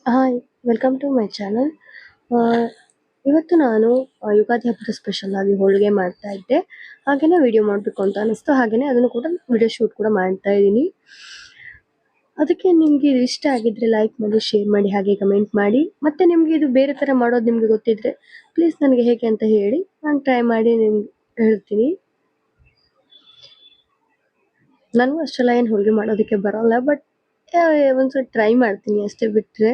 Hi, welcome to my channel. ಇವತ್ತು ನಾನು ಯುಗಾದಿ ಹಬ್ಬದ ಸ್ಪೆಷಲ್ ಆಗಿ ಹೋಳಿಗೆ ಮಾಡ್ತಾ ಇದ್ದೆ. ಹಾಗೇನೆ ವಿಡಿಯೋ ಮಾಡಬೇಕು ಅಂತ ಅನಿಸ್ತು. ಹಾಗೇನೆ ಅದನ್ನು ಕೂಡ ವಿಡಿಯೋ ಶೂಟ್ ಕೂಡ ಮಾಡ್ತಾ ಇದ್ದೀನಿ. ಅದಕ್ಕೆ ನಿಮಗೆ ಇದು ಇಷ್ಟ ಆಗಿದ್ರೆ ಲೈಕ್ ಮಾಡಿ, ಶೇರ್ ಮಾಡಿ, ಹಾಗೆ ಕಮೆಂಟ್ ಮಾಡಿ. ಮತ್ತೆ ನಿಮಗೆ ಇದು ಬೇರೆ ಥರ ಮಾಡೋದು ನಿಮಗೆ ಗೊತ್ತಿದ್ರೆ ಪ್ಲೀಸ್ ನನಗೆ ಹೇಗೆ ಅಂತ ಹೇಳಿ, ನಾನು ಟ್ರೈ ಮಾಡಿ ನಿಮ್ಗೆ ಹೇಳ್ತೀನಿ. ನನಗೂ ಅಷ್ಟೆಲ್ಲ ಏನು ಹೋಳಿಗೆ ಮಾಡೋದಕ್ಕೆ ಬರೋಲ್ಲ, ಬಟ್ ಒಂದ್ಸಲ ಟ್ರೈ ಮಾಡ್ತೀನಿ ಅಷ್ಟೇ ಬಿಟ್ಟರೆ.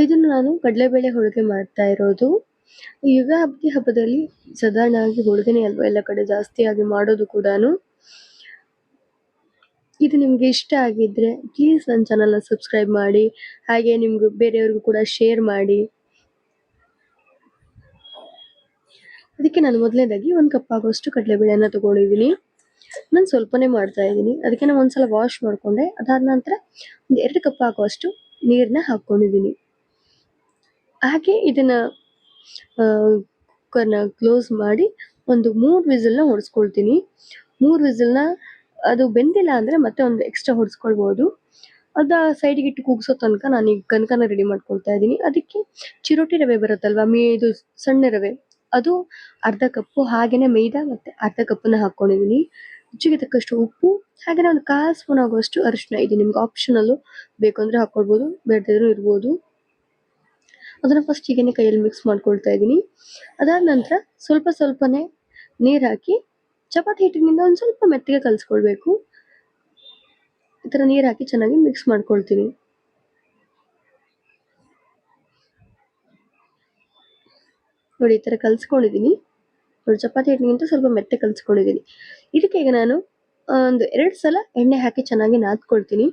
ಇದನ್ನು ನಾನು ಕಡಲೆಬೇಳೆ ಹೋಳಿಗೆ ಮಾಡ್ತಾ ಇರೋದು. ಯುಗಾದಿ ಹಬ್ಬದಲ್ಲಿ ಸಾಧಾರಣವಾಗಿ ಹೋಳಿಗೆನೇ ಅಲ್ವಾ ಎಲ್ಲ ಕಡೆ ಜಾಸ್ತಿಯಾಗಿ ಮಾಡೋದು ಕೂಡ. ಇದು ನಿಮ್ಗೆ ಇಷ್ಟ ಆಗಿದ್ರೆ ಪ್ಲೀಸ್ ನನ್ನ ಚಾನಲ್ನ ಸಬ್ಸ್ಕ್ರೈಬ್ ಮಾಡಿ, ಹಾಗೆ ನಿಮ್ಗೆ ಬೇರೆಯವ್ರಿಗೂ ಕೂಡ ಶೇರ್ ಮಾಡಿ. ಅದಕ್ಕೆ ನಾನು ಮೊದಲನೇದಾಗಿ 1 ಕಪ್ ಆಗುವಷ್ಟು ಕಡಲೆಬೇಳೆಯನ್ನು ತಗೊಂಡಿದ್ದೀನಿ. ನಾನು ಸ್ವಲ್ಪನೇ ಮಾಡ್ತಾ ಇದ್ದೀನಿ. ಅದಕ್ಕೆ ನಾನು ಒಂದ್ಸಲ ವಾಶ್ ಮಾಡಿಕೊಂಡೆ. ಅದಾದ ನಂತರ ಒಂದು 2 ಕಪ್ ಆಗುವಷ್ಟು ನೀರನ್ನ ಹಾಕ್ಕೊಂಡಿದ್ದೀನಿ. ಹಾಗೆ ಇದನ್ನ ಕುಕ್ಕರ್ನ ಕ್ಲೋಸ್ ಮಾಡಿ ಒಂದು 3 ವಿಸಿಲ್ನ ಹೊಡೆಸ್ಕೊಳ್ತೀನಿ. 3 ವಿಸಿಲ್ನ ಅದು ಬೆಂದಿಲ್ಲ ಅಂದರೆ ಮತ್ತೆ ಒಂದು ಎಕ್ಸ್ಟ್ರಾ ಹೊಡೆಸ್ಕೊಳ್ಬೋದು. ಅದು ಸೈಡಿಗೆ ಇಟ್ಟು ಕೂಗಿಸೋ ತನಕ ನಾನೀಗ ಕನಕನ ರೆಡಿ ಮಾಡ್ಕೊಳ್ತಾ ಇದ್ದೀನಿ. ಅದಕ್ಕೆ ಚಿರೋಟಿ ರವೆ ಬರುತ್ತಲ್ವಾ, ಇದು ಸಣ್ಣ ರವೆ, ಅದು ಅರ್ಧ ಕಪ್ಪು, ಹಾಗೆಯೇ ಮೈದಾ ಮತ್ತು ಅರ್ಧ ಕಪ್ಪನ್ನು ಹಾಕ್ಕೊಂಡಿದ್ದೀನಿ. ರುಚಿಗೆ ತಕ್ಕಷ್ಟು ಉಪ್ಪು, ಹಾಗೆಯೇ ಒಂದು 1/4 ಸ್ಪೂನ್ ಆಗುವಷ್ಟು ಅರಿಶಿನ. ಇದು ನಿಮ್ಗೆ ಆಪ್ಷನಲ್ಲು, ಬೇಕಂದರೆ ಹಾಕ್ಕೊಳ್ಬೋದು, ಬೇಡದಿದ್ರೂ ಇರ್ಬೋದು. ಅದನ್ನು ಫಸ್ಟ್ ಹೀಗೇನೆ ಕೈಯಲ್ಲಿ ಮಿಕ್ಸ್ ಮಾಡ್ಕೊಳ್ತಾ ಇದ್ದೀನಿ. ಅದಾದ ನಂತರ ಸ್ವಲ್ಪನೇ ನೀರು ಹಾಕಿ ಚಪಾತಿ ಹಿಟ್ಟಿನಿಂದ ಒಂದು ಸ್ವಲ್ಪ ಮೆತ್ತಗೆ ಕಲಿಸ್ಕೊಳ್ಬೇಕು. ಈ ಥರ ನೀರು ಹಾಕಿ ಚೆನ್ನಾಗಿ ಮಿಕ್ಸ್ ಮಾಡ್ಕೊಳ್ತೀನಿ. ನೋಡಿ, ಈ ಥರ ಕಲಿಸ್ಕೊಂಡಿದ್ದೀನಿ. ನೋಡಿ, ಚಪಾತಿ ಹಿಟ್ಟಿಗಿಂತ ಸ್ವಲ್ಪ ಮೆತ್ತೆ ಕಲಿಸ್ಕೊಂಡಿದ್ದೀನಿ. ಇದಕ್ಕೆ ಈಗ ನಾನು ಒಂದು 2 ಸಲ ಎಣ್ಣೆ ಹಾಕಿ ಚೆನ್ನಾಗಿ ನಾದ್ಕೊಳ್ತೀನಿ.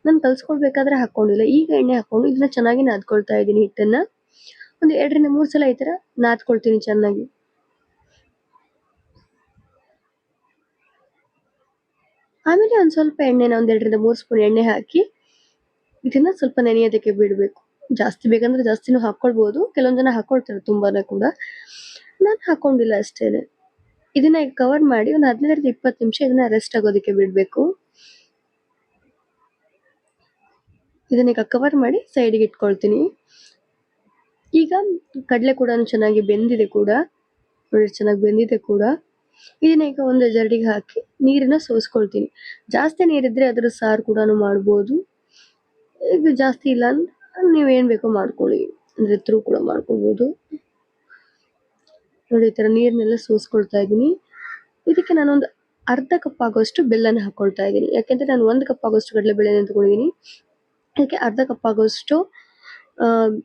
ನಾನು ಕಲಿಸ್ಕೊಳ್ಬೇಕಾದ್ರೆ ಹಾಕ್ಕೊಂಡಿಲ್ಲ, ಈಗ ಎಣ್ಣೆ ಹಾಕ್ಕೊಂಡು ಇದನ್ನ ಚೆನ್ನಾಗಿ ನಾದ್ಕೊಳ್ತಾ ಇದ್ದೀನಿ. ಹಿಟ್ಟನ್ನು ಒಂದು 2 ರಿಂದ 3 ಸಲ ಈ ಥರ ನಾದ್ಕೊಳ್ತೀನಿ ಚೆನ್ನಾಗಿ. ಆಮೇಲೆ ಒಂದು ಸ್ವಲ್ಪ ಎಣ್ಣೆನ, ಒಂದು 2 ರಿಂದ 3 ಸ್ಪೂನ್ ಎಣ್ಣೆ ಹಾಕಿ ಇದನ್ನ ಸ್ವಲ್ಪ ನೆನೆಯೋದಕ್ಕೆ ಬಿಡಬೇಕು. ಜಾಸ್ತಿ ಬೇಕಂದ್ರೆ ಜಾಸ್ತಿನೂ ಹಾಕ್ಕೊಳ್ಬೋದು, ಕೆಲವೊಂದು ಜನ ಹಾಕ್ಕೊಳ್ತಾರೆ ತುಂಬಾನೇ ಕೂಡ. ನಾನು ಹಾಕ್ಕೊಂಡಿಲ್ಲ ಅಷ್ಟೇನೆ. ಇದನ್ನ ಈಗ ಕವರ್ ಮಾಡಿ ಒಂದು 15 ರಿಂದ 20 ನಿಮಿಷ ಇದನ್ನ ರೆಸ್ಟ್ ಆಗೋದಕ್ಕೆ ಬಿಡಬೇಕು. ಇದನ್ನ ಈಗ ಕವರ್ ಮಾಡಿ ಸೈಡಿಗೆ ಇಟ್ಕೊಳ್ತೀನಿ. ಈಗ ಕಡಲೆ ಕೂಡ ಚೆನ್ನಾಗಿ ಬೆಂದಿದೆ ಕೂಡ, ನೋಡಿ ಚೆನ್ನಾಗಿ ಬೆಂದಿದೆ ಕೂಡ. ಇದನ್ನ ಈಗ ಒಂದು ಜರಡಿಗೆ ಹಾಕಿ ನೀರನ್ನ ಸೋಸ್ಕೊಳ್ತೀನಿ. ಜಾಸ್ತಿ ನೀರಿದ್ರೆ ಅದ್ರ ಸಾರು ಕೂಡ ಮಾಡ್ಬೋದು. ಈಗ ಜಾಸ್ತಿ ಇಲ್ಲ ಅಂದ್ರೆ ನೀವೇನು ಬೇಕೋ ಮಾಡ್ಕೊಳ್ಳಿ, ಅಂದರೆ ಥ್ರೂ ಕೂಡ ಮಾಡ್ಕೊಳ್ಬೋದು. ನೋಡಿ, ಈ ಥರ ನೀರನ್ನೆಲ್ಲ ಸೋಸ್ಕೊಳ್ತಾ ಇದ್ದೀನಿ. ಇದಕ್ಕೆ ನಾನೊಂದು ಅರ್ಧ ಕಪ್ ಆಗೋಷ್ಟು ಬೆಲ್ಲನ ಹಾಕ್ಕೊಳ್ತಾ ಇದ್ದೀನಿ. ಯಾಕೆಂದರೆ ನಾನು 1 ಕಪ್ ಆಗೋಷ್ಟು ಕಡಲೆಬೇಳೆನ ತಗೊಂಡಿದ್ದೀನಿ. ಅದಕ್ಕೆ ಅರ್ಧ ಕಪ್ ಆಗೋಷ್ಟು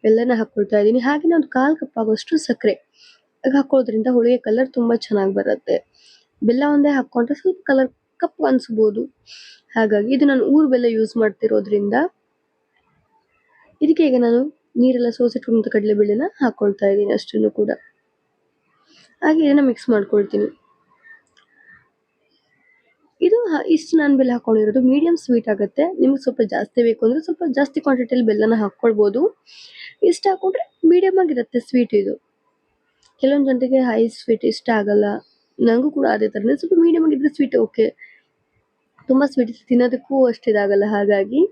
ಬೆಲ್ಲನ ಹಾಕ್ಕೊಳ್ತಾ ಇದ್ದೀನಿ. ಹಾಗೆಯೇ ಒಂದು 1/4 ಕಪ್ ಆಗೋಷ್ಟು ಸಕ್ಕರೆ ಹಾಕೋದ್ರಿಂದ ಹೋಳಿಗೆ ಕಲರ್ ತುಂಬ ಚೆನ್ನಾಗಿ ಬರುತ್ತೆ. ಬೆಲ್ಲ ಒಂದೇ ಹಾಕ್ಕೊಂಡ್ರೆ ಸ್ವಲ್ಪ ಕಲರ್ ಕಪ್ಪು ಅನಿಸ್ಬೋದು. ಹಾಗಾಗಿ ಇದು ನಾನು ಊರು ಬೆಲ್ಲ ಯೂಸ್ ಮಾಡ್ತಿರೋದ್ರಿಂದ. ಇದಕ್ಕೆ ಈಗ ನಾನು ನೀರೆಲ್ಲ ಸೋಸಿಟ್ಕೊಂಡ ಕಡಲೆಬೇಳೆನ ಹಾಕ್ಕೊಳ್ತಾ ಇದ್ದೀನಿ ಅಷ್ಟನ್ನು ಕೂಡ. ಹಾಗೆ ಇದನ್ನ ಮಿಕ್ಸ್ ಮಾಡ್ಕೊಳ್ತೀನಿ. ಇದು ಇಷ್ಟು ನಾನು ಬೆಲ್ಲ ಹಾಕ್ಕೊಂಡಿರೋದು ಮೀಡಿಯಂ ಸ್ವೀಟ್ ಆಗುತ್ತೆ. ನಿಮ್ಗೆ ಸ್ವಲ್ಪ ಜಾಸ್ತಿ ಬೇಕು ಅಂದರೆ ಸ್ವಲ್ಪ ಜಾಸ್ತಿ ಕ್ವಾಂಟಿಟಿಯಲ್ಲಿ ಬೆಲ್ಲನ ಹಾಕ್ಕೊಳ್ಬೋದು. ಇಷ್ಟು ಹಾಕ್ಕೊಂಡ್ರೆ ಮೀಡಿಯಮ್ ಆಗಿರುತ್ತೆ ಸ್ವೀಟ್ ಇದು. ಕೆಲವೊಂದು ಜನರಿಗೆ ಹೈ ಸ್ವೀಟ್ ಇಷ್ಟ ಆಗಲ್ಲ, ನನಗೂ ಕೂಡ ಅದೇ ಥರನೇ. ಸ್ವಲ್ಪ ಮೀಡಿಯಮ್ ಆಗಿದ್ರೆ ಸ್ವೀಟ್ ಓಕೆ, ತುಂಬ ಸ್ವೀಟ್ ತಿನ್ನೋದಕ್ಕೂ ಅಷ್ಟು ಇದಾಗಲ್ಲ. ಹಾಗಾಗಿ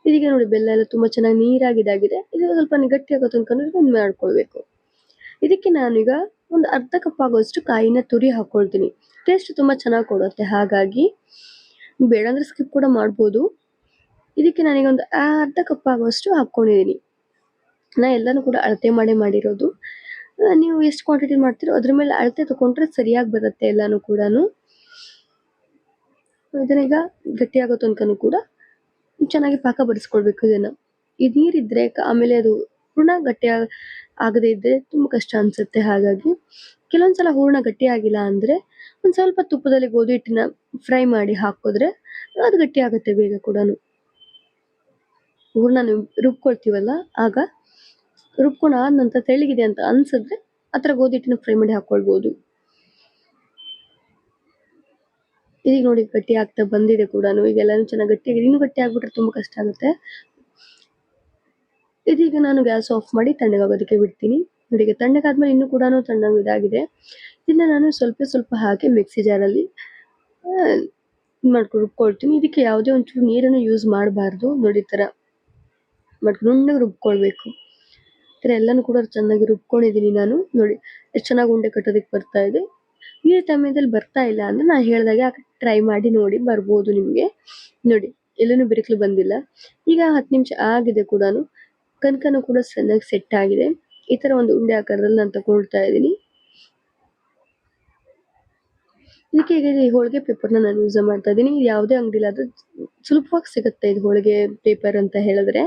ಇದೀಗ ನೋಡಿ, ಬೆಲ್ಲ ಎಲ್ಲ ತುಂಬ ಚೆನ್ನಾಗಿ ನೀರಾಗಿದಾಗಿದೆ. ಇದು ಸ್ವಲ್ಪ ಗಟ್ಟಿ ಆಗೋ ತನಕ ಮಾಡ್ಕೊಳ್ಬೇಕು. ಇದಕ್ಕೆ ನಾನೀಗ ಒಂದು ಅರ್ಧ ಕಪ್ ಆಗೋಷ್ಟು ಕಾಯಿನ ತುರಿ ಹಾಕ್ಕೊಳ್ತೀನಿ. ಟೇಸ್ಟ್ ತುಂಬ ಚೆನ್ನಾಗಿ ಕೊಡುತ್ತೆ. ಹಾಗಾಗಿ ಬೇಡ ಅಂದರೆ ಸ್ಕಿಪ್ ಕೂಡ ಮಾಡ್ಬೋದು. ಇದಕ್ಕೆ ನಾನೀಗ ಒಂದು ಅರ್ಧ ಕಪ್ ಆಗೋಷ್ಟು ಹಾಕ್ಕೊಂಡಿದ್ದೀನಿ. ನಾನು ಎಲ್ಲನೂ ಕೂಡ ಅಳತೆ ಮಾಡಿರೋದು. ನೀವು ಎಷ್ಟು ಕ್ವಾಂಟಿಟಿ ಮಾಡ್ತೀರೋ ಅದ್ರ ಮೇಲೆ ಅಳತೆ ತಗೊಂಡ್ರೆ ಸರಿಯಾಗಿ ಬರುತ್ತೆ ಎಲ್ಲನೂ ಕೂಡ. ಇದನ್ನೀಗ ಗಟ್ಟಿಯಾಗೋ ತನಕನೂ ಕೂಡ ಚೆನ್ನಾಗಿ ಪಾಕ ಬಡಿಸ್ಕೊಳ್ಬೇಕು. ಇದನ್ನು ಇದು ನೀರಿದ್ರೆ ಆಮೇಲೆ ಅದು ಹೂರ್ಣ ಗಟ್ಟಿ ಆಗದೇ ಇದ್ದರೆ ತುಂಬ ಕಷ್ಟ ಅನಿಸುತ್ತೆ. ಹಾಗಾಗಿ ಕೆಲವೊಂದ್ಸಲ ಹೂರ್ಣ ಗಟ್ಟಿ ಆಗಿಲ್ಲ ಅಂದರೆ ಒಂದು ಸ್ವಲ್ಪ ತುಪ್ಪದಲ್ಲಿ ಗೋಧಿ ಹಿಟ್ಟನ್ನ ಫ್ರೈ ಮಾಡಿ ಹಾಕಿದ್ರೆ ಅದು ಗಟ್ಟಿ ಆಗುತ್ತೆ ಬೇಗ ಕೂಡ. ಹೂರ್ಣ ರುಬ್ಕೊಳ್ತೀವಲ್ಲ, ಆಗ ರುಬ್ಕೊಂಡು ಆದ ನಂತರ ತೆಳ್ಳಗಿದೆ ಅಂತ ಅನ್ಸಿದ್ರೆ ಆ ಥರ ಗೋಧಿ ಹಿಟ್ಟನ್ನ ಫ್ರೈ ಮಾಡಿ ಹಾಕ್ಕೊಳ್ಬೋದು. ಇದೀಗ ನೋಡಿ ಗಟ್ಟಿ ಆಗ್ತಾ ಬಂದಿದೆ ಕೂಡ. ಈಗೆಲ್ಲನೂ ಚೆನ್ನಾಗಿ ಗಟ್ಟಿಯಾಗಿದೆ. ಇನ್ನೂ ಗಟ್ಟಿ ಆಗ್ಬಿಟ್ರೆ ತುಂಬ ಕಷ್ಟ ಆಗುತ್ತೆ. ಇದೀಗ ನಾನು ಗ್ಯಾಸ್ ಆಫ್ ಮಾಡಿ ತಣ್ಣಗಾಗೋದಕ್ಕೆ ಬಿಡ್ತೀನಿ. ನೋಡಿ ಈಗ ತಣ್ಣಗಾದ್ಮೇಲೆ ಇನ್ನೂ ಕೂಡ ತಣ್ಣಗೆ ಇದಾಗಿದೆ. ಇದನ್ನ ನಾನು ಸ್ವಲ್ಪ ಸ್ವಲ್ಪ ಹಾಕಿ ಮಿಕ್ಸಿ ಜಾರಲ್ಲಿ ಮಾಡ್ಕೊಂಡು ರುಬ್ಕೊಳ್ತೀನಿ. ಇದಕ್ಕೆ ಯಾವುದೇ ಒಂಚೂರು ನೀರನ್ನು ಯೂಸ್ ಮಾಡಬಾರ್ದು. ನೋಡಿ ಈ ಥರ ನುಣ್ಣಗೆ ರುಬ್ಕೊಳ್ಬೇಕು. ಈ ಥರ ಎಲ್ಲನೂ ಕೂಡ ಚೆನ್ನಾಗಿ ರುಬ್ಕೊಂಡಿದ್ದೀನಿ ನಾನು. ನೋಡಿ ಎಷ್ಟು ಚೆನ್ನಾಗಿ ಉಂಡೆ ಕಟ್ಟೋದಕ್ಕೆ ಬರ್ತಾ ಇದೆ. ಈ ಸಮಯದಲ್ಲಿ ಬರ್ತಾ ಇಲ್ಲ ಅಂದ್ರೆ ನಾನು ಹೇಳಿದಾಗೆ ಟ್ರೈ ಮಾಡಿ ನೋಡಿ, ಬರ್ಬೋದು ನಿಮಗೆ. ನೋಡಿ ಎಲ್ಲೂ ಬಿರುಕಲು ಬಂದಿಲ್ಲ. ಈಗ 10 ನಿಮಿಷ ಆಗಿದೆ ಕೂಡ. ಕನಕನೂ ಕೂಡ ಚೆನ್ನಾಗಿ ಸೆಟ್ ಆಗಿದೆ. ಈ ತರ ಒಂದು ಉಂಡೆ ಆಕಾರದಲ್ಲಿ ನಾನು ತಗೊಳ್ತಾ ಇದ್ದೀನಿ. ಇದಕ್ಕೆ ಈಗ ಹೋಳಿಗೆ ಪೇಪರ್ನ ನಾನು ಯೂಸ್ ಮಾಡ್ತಾ ಇದ್ದೀನಿ. ಯಾವುದೇ ಅಂಗಡಿಲಿ ಅದು ಸುಲಭವಾಗಿ ಸಿಗುತ್ತೆ ಇದು ಹೋಳಿಗೆ ಪೇಪರ್ ಅಂತ ಹೇಳಿದ್ರೆ.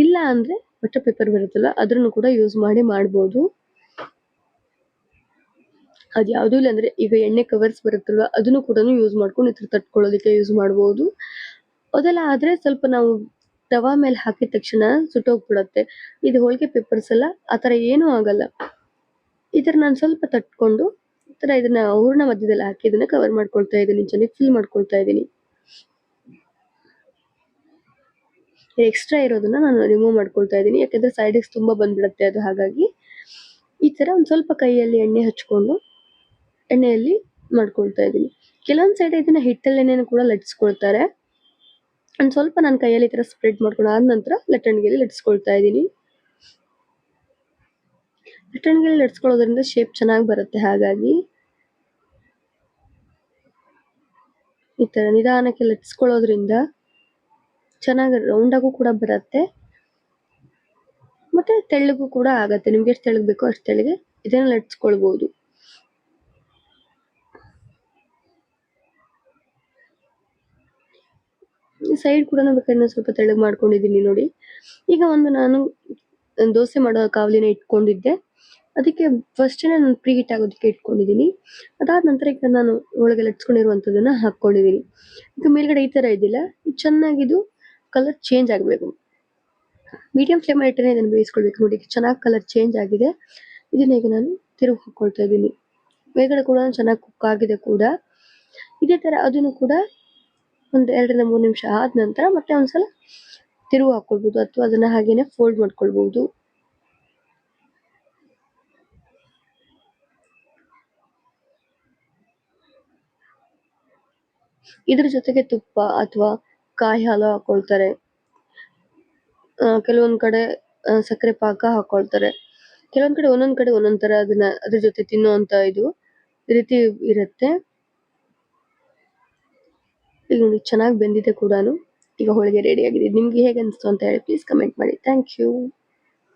ಇಲ್ಲ ಅಂದ್ರೆ ಬಟರ್ ಪೇಪರ್ ಬರುತ್ತಲ್ಲ ಅದ್ರನ್ನು ಕೂಡ ಯೂಸ್ ಮಾಡಿ ಮಾಡ್ಬೋದು. ಅದು ಯಾವುದೂ ಇಲ್ಲ ಅಂದ್ರೆ ಈಗ ಎಣ್ಣೆ ಕವರ್ಸ್ ಬರುತ್ತಲ್ವಾ ಅದನ್ನು ಕೂಡ ಯೂಸ್ ಮಾಡ್ಕೊಂಡು ಈ ತರ ತಟ್ಕೊಳ್ಳೋದಕ್ಕೆ ಯೂಸ್ ಮಾಡ್ಬೋದು. ಅದೆಲ್ಲ ಆದ್ರೆ ಸ್ವಲ್ಪ ನಾವು ತವಾ ಮೇಲೆ ಹಾಕಿದ ತಕ್ಷಣ ಸುಟ್ಟೋಗ್ಬಿಡತ್ತೆ. ಇದು ಹೋಳಿಗೆ ಪೇಪರ್ಸ್ ಎಲ್ಲ ಆತರ ಏನೂ ಆಗಲ್ಲ. ಈ ತರ ನಾನು ಸ್ವಲ್ಪ ತಟ್ಕೊಂಡು ಈ ತರ ಇದನ್ನ ಹೂರ್ಣ ಮಧ್ಯದಲ್ಲಿ ಹಾಕಿ ಇದನ್ನ ಕವರ್ ಮಾಡ್ಕೊಳ್ತಾ ಇದ್ದೀನಿ. ಚೆನ್ನಾಗಿ ಫಿಲ್ ಮಾಡ್ಕೊಳ್ತಾ ಇದ್ದೀನಿ. ಎಕ್ಸ್ಟ್ರಾ ಇರೋದನ್ನ ನಾನು ರಿಮೂವ್ ಮಾಡ್ಕೊಳ್ತಾ ಇದ್ದೀನಿ. ಯಾಕಂದ್ರೆ ಸೈಡಿಗೆ ತುಂಬಾ ಬಂದ್ಬಿಡುತ್ತೆ ಅದು. ಹಾಗಾಗಿ ಈ ತರ ಒಂದ್ ಸ್ವಲ್ಪ ಕೈಯಲ್ಲಿ ಎಣ್ಣೆ ಹಚ್ಕೊಂಡು ಎಣ್ಣೆಯಲ್ಲಿ ಮಾಡ್ಕೊಳ್ತಾ ಇದ್ದೀನಿ. ಕೆಲವೊಂದ್ ಸೈಡ್ ಇದನ್ನ ಹಿಟ್ಟಲ್ಲೆಣ್ಣೆನೂ ಕೂಡ ಲಟ್ಸ್ಕೊಳ್ತಾರೆ. ಒಂದ್ ಸ್ವಲ್ಪ ನಾನು ಕೈಯಲ್ಲಿ ಈ ತರ ಸ್ಪ್ರೆಡ್ ಮಾಡ್ಕೊಂಡು ಆದ ನಂತರ ಲಟ್ಟಣಿಗೆಯಲ್ಲಿ ಲಟ್ಸ್ಕೊಳ್ತಾ ಇದ್ದೀನಿ. ಲಟ್ಟಣಿಗೆಯಲ್ಲಿ ಲಟ್ಸ್ಕೊಳ್ಳೋದ್ರಿಂದ ಶೇಪ್ ಚೆನ್ನಾಗಿ ಬರುತ್ತೆ. ಹಾಗಾಗಿ ಈ ತರ ನಿಧಾನಕ್ಕೆ ಲಟ್ಸ್ಕೊಳ್ಳೋದ್ರಿಂದ ಚೆನ್ನಾಗಿ ರೌಂಡ್ ಆಗು ಕೂಡ ಬರುತ್ತೆ ಮತ್ತೆ ತೆಳ್ಳಗೂ ಕೂಡ ಆಗತ್ತೆ. ನಿಮ್ಗೆ ಎಷ್ಟು ತೆಳ್ಳಗೆ ಬೇಕೋ ಅಷ್ಟು ತೆಳ್ಳಗೆ ಇದನ್ನ ಲಟ್ಸ್ಕೊಳ್ಬಹುದು. ಸೈಡ್ ಕೂಡ ಬೇಕಾದ್ರೆ ಸ್ವಲ್ಪ ತೆಳ್ಳಗೆ ಮಾಡ್ಕೊಂಡಿದ್ದೀನಿ ನೋಡಿ. ಈಗ ಒಂದು ನಾನು ದೋಸೆ ಮಾಡೋ ಕಾವಲಿನ ಇಟ್ಕೊಂಡಿದ್ದೆ. ಅದಕ್ಕೆ ಫಸ್ಟ್ ನಾನು ಪ್ರೀ ಹೀಟ್ ಆಗೋದಕ್ಕೆ ಇಟ್ಕೊಂಡಿದ್ದೀನಿ. ಅದಾದ ನಂತರ ಈಗ ನಾನು ಒಳಗೆ ಲಟ್ಸ್ಕೊಂಡಿರುವಂಥದ್ದನ್ನ ಹಾಕ್ಕೊಂಡಿದ್ದೀನಿ. ಈಗ ಮೇಲ್ಗಡೆ ಈ ತರ ಇದಿಲ್ಲ, ಚೆನ್ನಾಗಿದು ಕಲರ್ ಚೇಂಜ್ ಆಗಬೇಕು. ಮೀಡಿಯಂ ಫ್ಲೇಮ್ ಇಟ್ಟರೆ ಇದನ್ನು ಬೇಯಿಸ್ಕೊಳ್ಬೇಕು. ನೋಡಿ ಚೆನ್ನಾಗಿ ಕಲರ್ ಚೇಂಜ್ ಆಗಿದೆ. ಇದನ್ನ ಈಗ ನಾನು ತಿರುಗಿ ಹಾಕೊಳ್ತಾ ಇದ್ದೀನಿ. ಮೇಲ್ಗಡೆ ಕೂಡ ಚೆನ್ನಾಗಿ ಕುಕ್ ಆಗಿದೆ ಕೂಡ. ಇದೇ ತರ ಅದನ್ನು ಕೂಡ ಒಂದು 2 ರಿಂದ 3 ನಿಮಿಷ ಆದ ನಂತರ ಮತ್ತೆ ಒಂದ್ಸಲ ತಿರುವು ಹಾಕೊಳ್ಬಹುದು ಅಥವಾ ಅದನ್ನ ಹಾಗೇನೆ ಫೋಲ್ಡ್ ಮಾಡ್ಕೊಳ್ಬಹುದು. ಇದ್ರ ಜೊತೆಗೆ ತುಪ್ಪ ಅಥವಾ ಕಾಯಿ ಹಾಲು ಹಾಕೊಳ್ತಾರೆ. ಕೆಲವೊಂದ್ ಕಡೆ ಸಕ್ಕರೆ ಪಾಕ ಹಾಕೊಳ್ತಾರೆ. ಕೆಲವೊಂದ್ ಕಡೆ ಒಂದೊಂದ್ ತರ ಅದನ್ನ ಅದ್ರ ಜೊತೆ ತಿನ್ನುವಂತ ಇದು ರೀತಿ ಇರುತ್ತೆ. ಈಗ ನೋಡಿ ಚೆನ್ನಾಗಿ ಬೆಂದಿದೆ ಕೂಡ. ಈಗ ಹೋಳಿಗೆ ರೆಡಿ ಆಗಿದೆ. ನಿಮ್ಗೆ ಹೇಗೆ ಅನಿಸ್ತು ಅಂತ ಹೇಳಿ ಪ್ಲೀಸ್ ಕಮೆಂಟ್ ಮಾಡಿ. Thank you.